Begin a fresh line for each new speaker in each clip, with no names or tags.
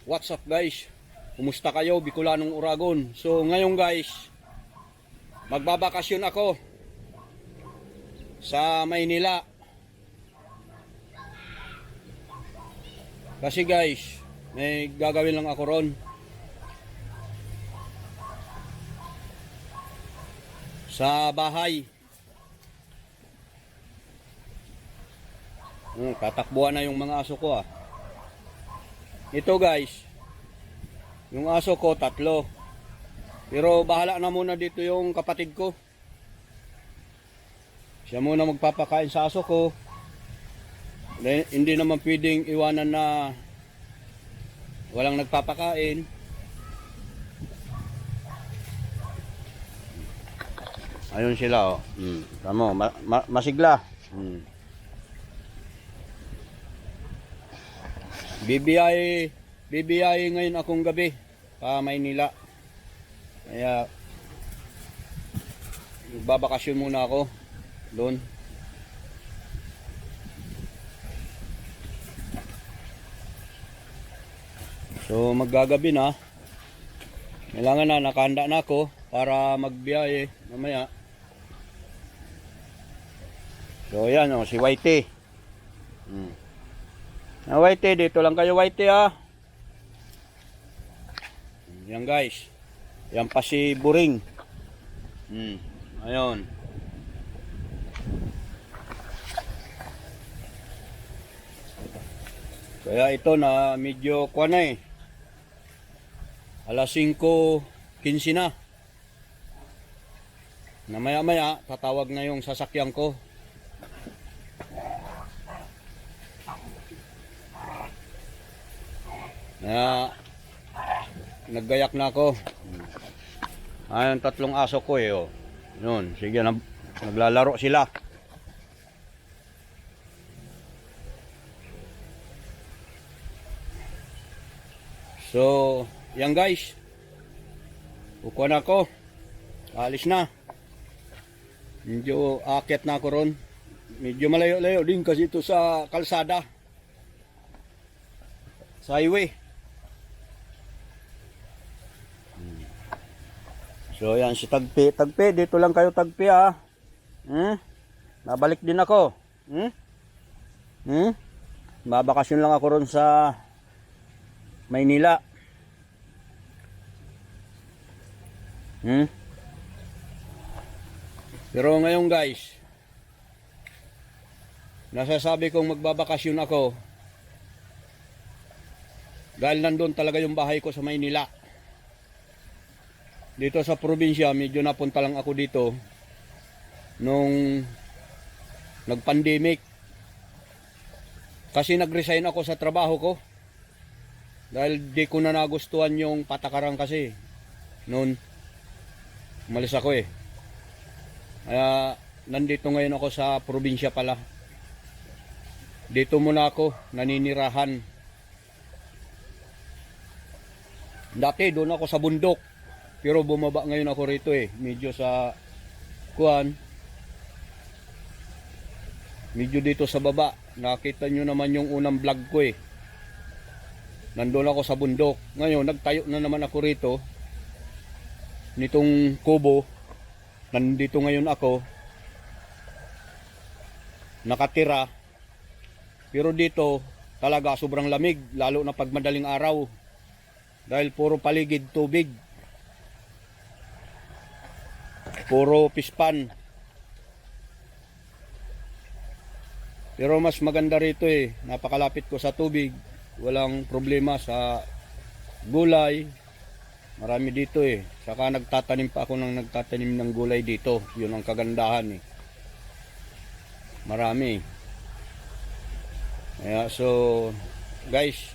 What's up guys? Kumusta kayo, Bicolanong Uragon? So ngayon guys, magbabakasyon ako sa Maynila. Kasi guys, may gagawin lang ako ron. Sa bahay. Tatakbuhan na yung mga aso ko ah. Ito guys, yung aso ko 3. Pero bahala na muna dito yung kapatid ko. Siya muna magpapakain sa aso ko. Hindi naman pwedeng iwanan na walang nagpapakain. Ayun sila oh. Tamo, masigla. BBI ngayon akong gabi pa Maynila. Kaya magbabakasyon muna ako doon. So maggagabi na. Kailangan na nakahanda na ako para magbiyahe mamaya. So yan oh, si Whitey. Whitey, dito lang kayo Whitey ah. Yan guys. Yan pa si Buring. Ayun. Kaya ito na medyo kuha na eh. Alas 5:15 na. Na maya maya tatawag na yung sasakyan ko. Naggayak na ako. Ayun 3 aso ko eh oh. Yun, sige naglalaro sila. So, yan guys. Kukuha na ako. Alis na. Medyo aakyat na ako ron. Medyo malayo-layo din kasi ito sa kalsada. Sa highway. So yan si Tagpi. Tagpi, dito lang kayo Tagpi ah. Babalik din ako. Babakasyon lang ako ron sa Maynila. Pero ngayon guys, nasasabi kong magbabakasyon ako dahil nandun talaga yung bahay ko sa Maynila. Dito sa probinsya, medyo napunta lang ako dito nung nag-pandemic. Kasi nag-resign ako sa trabaho ko. Dahil di ko na nagustuhan yung patakaran kasi. Noon, umalis ako eh. Kaya nandito ngayon ako sa probinsya pala. Dito muna ako naninirahan. Dati doon ako sa bundok. Pero bumaba ngayon ako rito eh. Medyo sa kuan. Medyo dito sa baba. Nakita nyo naman yung unang vlog ko eh. Nandun ako sa bundok. Ngayon nagtayo na naman ako rito. Nitong kubo. Nandito ngayon ako. Nakatira. Pero dito talaga sobrang lamig. Lalo na pag madaling araw. Dahil puro paligid tubig. Puro pispan. Pero mas maganda rito eh. Napakalapit ko sa tubig. Walang problema sa gulay. Marami dito eh. Saka nagtatanim pa ako nagtatanim ng gulay dito. Yun ang kagandahan eh. Marami. Kaya so guys,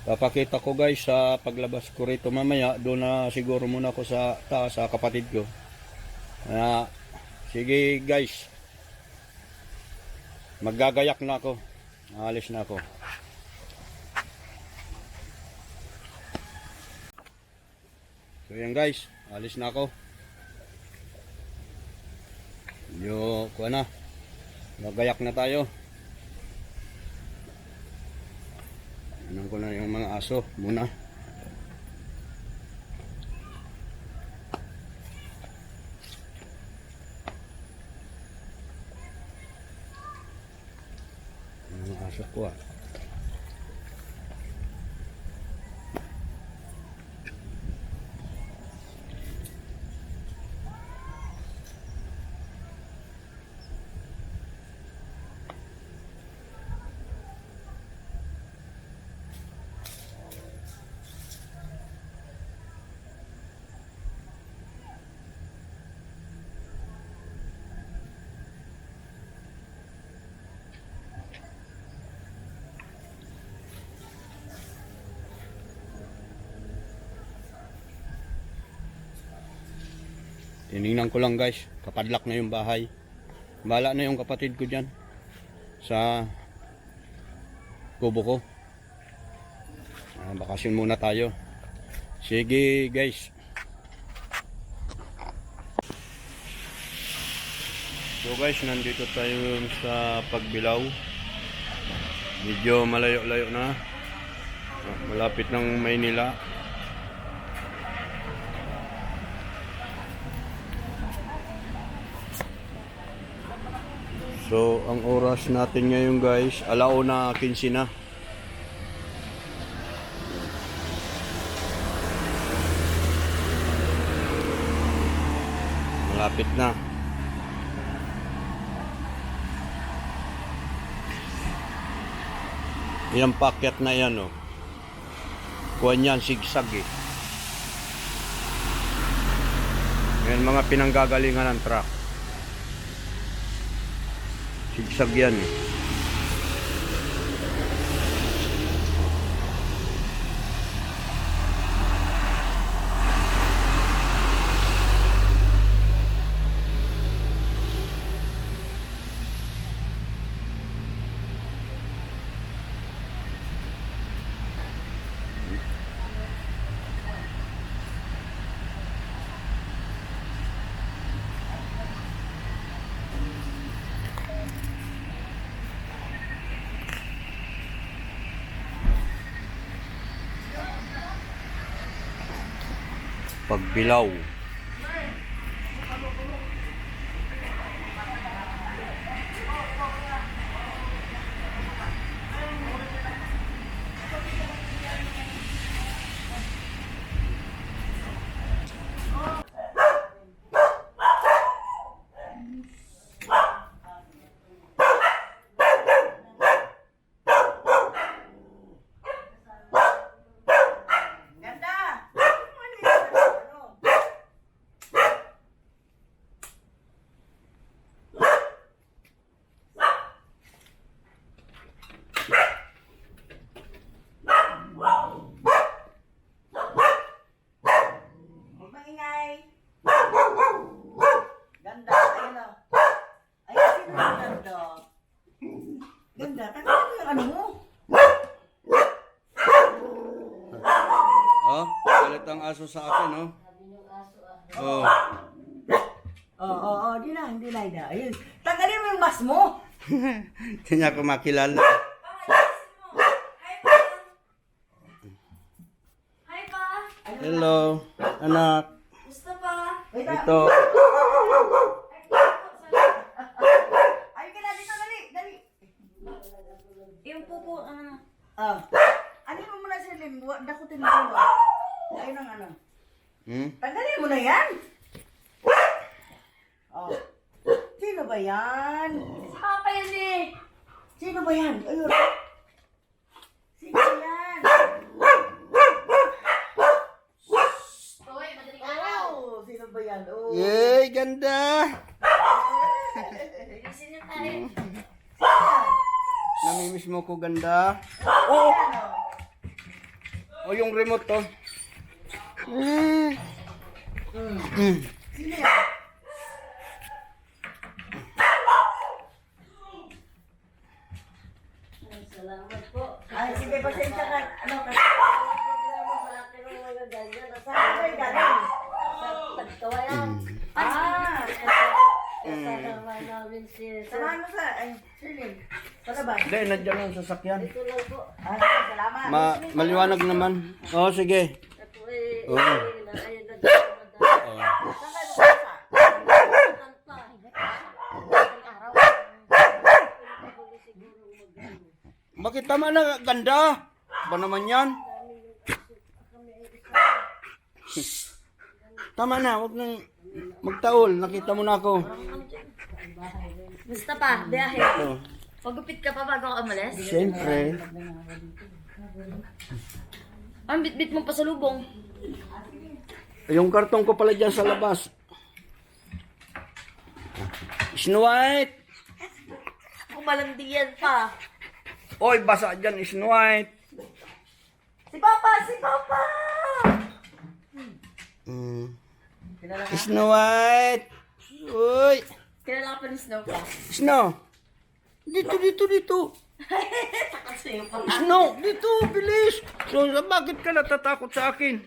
papakita ko guys sa paglabas ko rito mamaya. Doon na siguro muna ako sa taas sa kapatid ko. Sige guys. Maggagayak na ako. Alis na ako. So yan guys. Alis na ako. Kuha na. Nagayak na tayo. aso muna. Ang aso ko ah. Tinignan ko lang guys, kapadlak na yung bahay. Bala na yung kapatid ko dyan sa kubo ko. Bakasyon muna tayo. Sige guys. So guys, nandito tayo sa Pagbilao. Medyo malayo-layo na. Malapit ng Maynila. So, ang oras natin ngayon guys, 1:15 na. Malapit na. Yung packet na yan, oh. Kuwan yan, sigsag eh. Yan mga pinanggagalingan ng truck. Sigsag yan eh. Pagbilao.
Ganda, tagal yung ano mo.
Oh, galit ang aso sa akin, oh. Oh.
Oo, di na. Ayun, tanggalin mo yung mask mo.
Hindi niya ako makilala.
Hi pa!
Hello, anak.
Gusto pa?
Ito.
Ay, ka na dito, dali.
Yung pupo, ano?
Ano mo muna si Lim? Dakutin mo ko. Ayun ang ano. Tanggalin mo na yan. Oh. Sino ba yan?
Papa yun eh!
Sino ba yan? Ayun. Sino ba yan?
Uy, madaling araw!
Oh, sino ba yan? Oh.
Yay, ganda.
Bilisin niyo tayo.
Namimiss mo ko, ganda. Oh, oh yung remote to.
Sino yan?
Salamat po.
Ay, sige, pasensya ka. Ano kasi? Programa sa akin ng mga ganyan. Saan ba yung galing?
Tagkawayan.
Ah!
Kasama namin
Samahan mo sa, ay, Sherlyn. Sa labas.
Hindi, nandiyan ang sasakyan.
Ito lang po.
Salamat.
Maliwanag naman. Oo, sige.
Ito eh.
Oo.
Ayun na dito.
Oo.
Saan kayo pupunta?
Bakit tama na? Ganda. Ba naman yan? Tama na, huwag nang magtaol. Nakita mo na ako.
Basta pa, biyahe.
Oh.
Pagupit ka pa bago ka umalis?
Siyempre.
Ang bit-bit mo pa sa lubong.
Yung kartong ko pala dyan sa labas. Snow White.
Kumalandiyan pa.
Oy, basa dyan, Snow White.
Si Papa! Si Papa!
Snow White. Uy.
Kilala ka pa ni Snow pa.
Snow. Dito.
Kasi pa.
Snow, dito, bilis. So, bakit ka natatakot sa akin?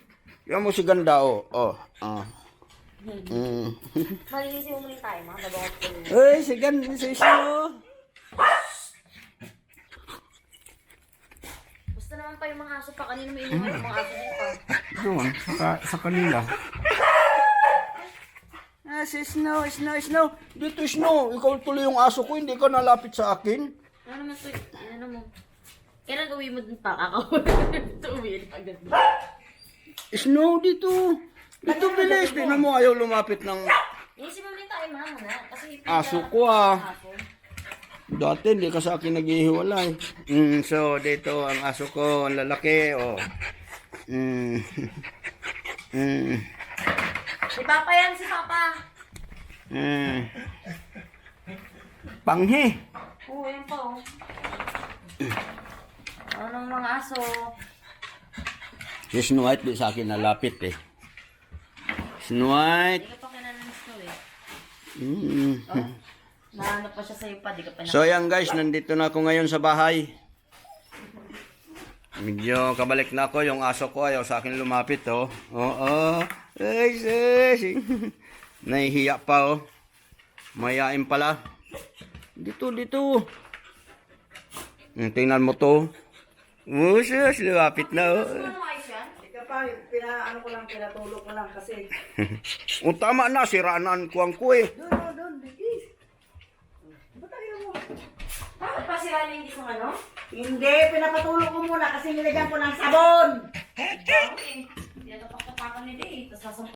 Yan mo si ganda, oh.
Malinisin mo muna tayo, mga babawat ko.
Uy, si ganda, si Snow.
Basta naman pa yung mga aso pa. Kanina may inuman yung mga aso din pa.
Doon, sa kanila. Si Snow. Dito, Snow. Ikaw tuloy yung aso ko, hindi ka nalapit sa akin.
Ano naman to? Ano mo? Kailan uwi mo dun pa? Uwi na agad.
Snow, dito. Dito, bilis. Tingnan mo, ayaw lumapit ng
Iisip mo rin tayo, mama na. Kasi
aso ko,
aso.
Dati, hindi ka sa akin naghihiwalay. So, dito, ang aso ko, ang lalaki, oh.
Si Papa yan, si Papa.
Panghi.
Oo, yan pa oh. Anong mga aso?
Si Snow White, di sa akin nalapit, eh. Snow White.
Hindi ka pa kinananis ko eh.
Mm.
Nahanap pa siya sa'yo pa, di ka pa
So, yan guys, nandito na ako ngayon sa bahay. Medyo kabalik na ako, yung aso ko ayaw sa akin lumapit, oh. Oo. Ay, sis. Nahihiya pa, oh. Mayain pala. Dito. Tingnan mo to. Oh, sis, lumapit na, oh.
Ano ayos yan?
Ika pa, pinatulog ko lang kasi.
Oh, tama na, siraanan ko ang kuwi.
Doon, bigis. Ba't ayaw mo?
Bakit pa sila yung isang ano?
Hindi, pinapatulog ko muna kasi nilagyan ko ng sabon.
Hindi na kapaktapakan nila eh. Tapos